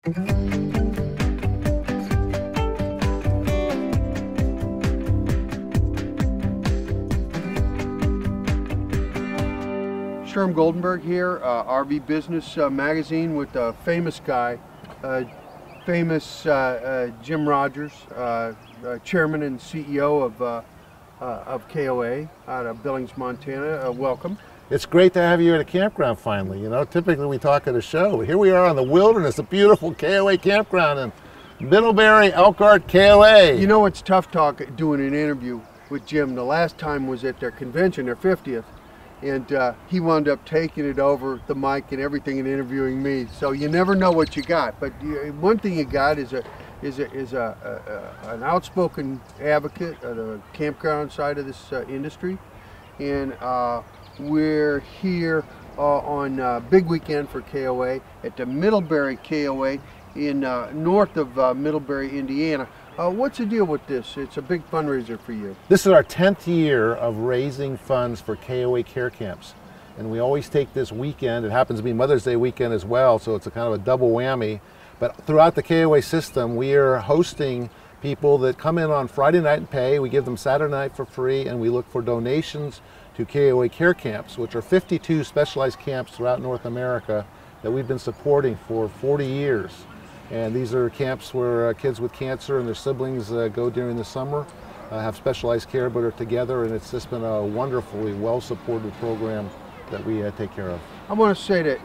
Sherm Goldenberg here, RV Business Magazine with a famous guy, Jim Rogers, Chairman and CEO of KOA out of Billings, Montana. Welcome. It's great to have you at a campground finally. You know, typically we talk at a show, but here we are on the wilderness, a beautiful KOA campground in Middlebury, Elkhart, KOA. You know, it's tough doing an interview with Jim. The last time was at their convention, their 50th. And he wound up taking it over the mic and everything and interviewing me. So you never know what you got. But one thing you got is an outspoken advocate of the campground side of this industry. And we're here on big weekend for KOA at the Middlebury KOA in north of Middlebury, Indiana. What's the deal with this? It's a big fundraiser for you. This is our 10th year of raising funds for KOA care camps. And we always take this weekend, it happens to be Mother's Day weekend as well, so it's a kind of a double whammy. But throughout the KOA system, we are hosting people that come in on Friday night and pay. We give them Saturday night for free, and we look for donations to KOA care camps, which are 52 specialized camps throughout North America that we've been supporting for 40 years. And these are camps where kids with cancer and their siblings go during the summer, have specialized care, but are together, and it's just been a wonderfully well-supported program that we take care of. I want to say that,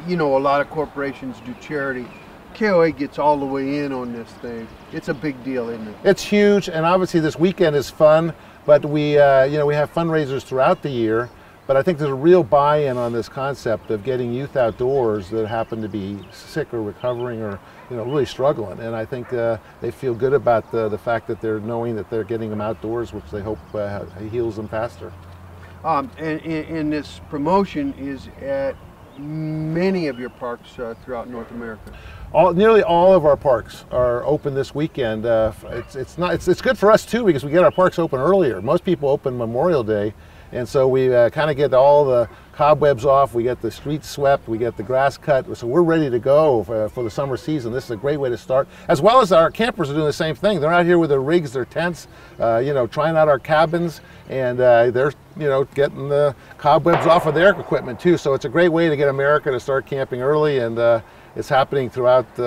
you know, a lot of corporations do charity. KOA gets all the way in on this thing. It's a big deal, isn't it? It's huge, and obviously this weekend is fun, but we have fundraisers throughout the year. But I think there's a real buy-in on this concept of getting youth outdoors that happen to be sick or recovering or really struggling. And I think they feel good about the fact that they're knowing that they're getting them outdoors, which they hope heals them faster. And this promotion is at many of your parks throughout North America. Nearly all of our parks are open this weekend. It's good for us too because we get our parks open earlier. Most people open Memorial Day. And so we kind of get all the cobwebs off, we get the streets swept, we get the grass cut, so we're ready to go for the summer season. This is a great way to start, as well as our campers are doing the same thing. They're out here with their rigs, their tents, trying out our cabins, and they're getting the cobwebs off of their equipment too. So it's a great way to get America to start camping early, and it's happening throughout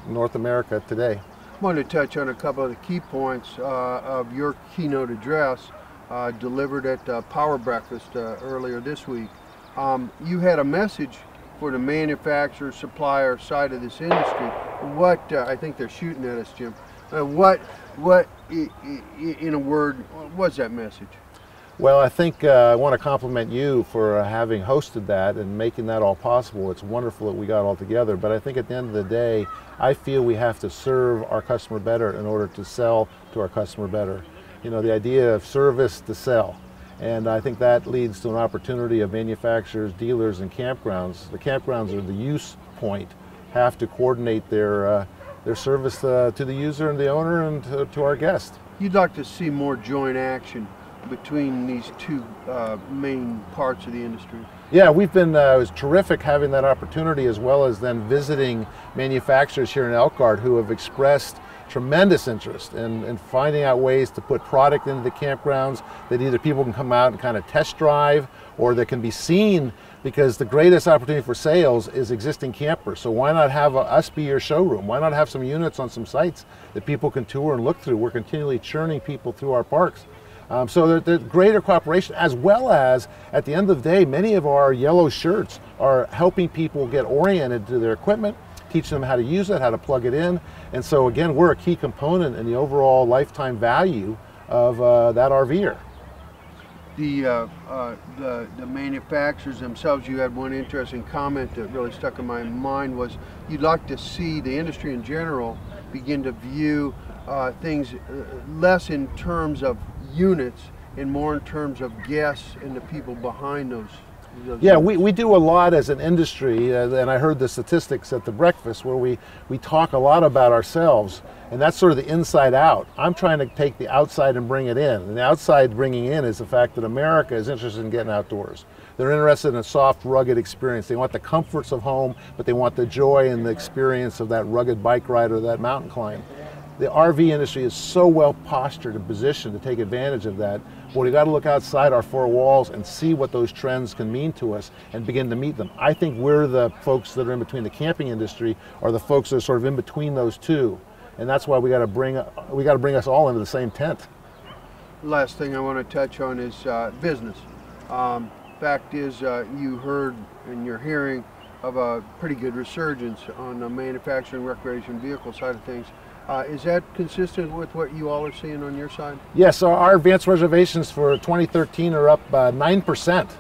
North America today. I wanted to touch on a couple of the key points of your keynote address. Delivered at Power Breakfast earlier this week. You had a message for the manufacturer, supplier side of this industry. What I think they're shooting at us, Jim. What in a word, what's that message? Well, I think I want to compliment you for having hosted that and making that all possible. It's wonderful that we got all together, but I think at the end of the day, I feel we have to serve our customer better in order to sell to our customer better. You know, the idea of service to sell. And I think that leads to an opportunity of manufacturers, dealers, and campgrounds. The campgrounds are the use point, have to coordinate their service to the user and the owner and to our guest. You'd like to see more joint action between these two main parts of the industry. Yeah, we've been, it was terrific having that opportunity, as well as then visiting manufacturers here in Elkhart who have expressed tremendous interest in finding out ways to put product into the campgrounds that either people can come out and kind of test drive or that can be seen, because the greatest opportunity for sales is existing campers. So why not have us be your showroom? Why not have some units on some sites that people can tour and look through? We're continually churning people through our parks. So there's greater cooperation, as well as, at the end of the day, many of our yellow shirts are helping people get oriented to their equipment, teach them how to use it, how to plug it in. And so again, we're a key component in the overall lifetime value of that RVer. The manufacturers themselves, you had one interesting comment that really stuck in my mind, was you'd like to see the industry in general begin to view things less in terms of units and more in terms of guests and the people behind those. Yeah, we do a lot as an industry, and I heard the statistics at the breakfast where we talk a lot about ourselves, and that's sort of the inside out. I'm trying to take the outside and bring it in, and the outside bringing in is the fact that America is interested in getting outdoors. They're interested in a soft, rugged experience. They want the comforts of home, but they want the joy and the experience of that rugged bike ride or that mountain climb. The RV industry is so well postured and positioned to take advantage of that. But we got to look outside our four walls and see what those trends can mean to us and begin to meet them. I think we're the folks that are in between the camping industry, or the folks that are sort of in between those two. And that's why we got to bring us all into the same tent. Last thing I want to touch on is business. Fact is, you heard and you're hearing of a pretty good resurgence on the manufacturing recreation vehicle side of things. Is that consistent with what you all are seeing on your side? Yes, so our advanced reservations for 2013 are up 9%.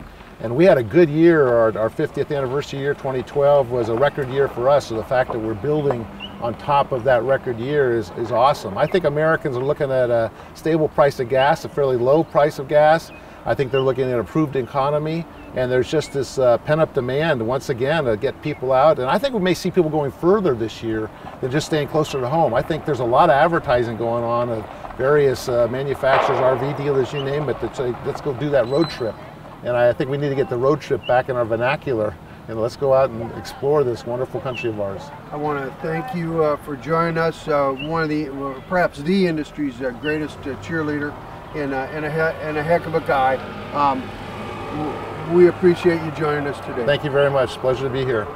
And we had a good year. Our 50th anniversary year, 2012, was a record year for us. So the fact that we're building on top of that record year is awesome. I think Americans are looking at a stable price of gas, a fairly low price of gas. I think they're looking at an improved economy, and there's just this pent-up demand once again to get people out. And I think we may see people going further this year than just staying closer to home. I think there's a lot of advertising going on at various manufacturers, RV dealers, you name it, that say, let's go do that road trip. And I think we need to get the road trip back in our vernacular, and let's go out and explore this wonderful country of ours. I want to thank you for joining us. One of the, perhaps the industry's greatest cheerleader, and a heck of a guy. We appreciate you joining us today. Thank you very much. Pleasure to be here.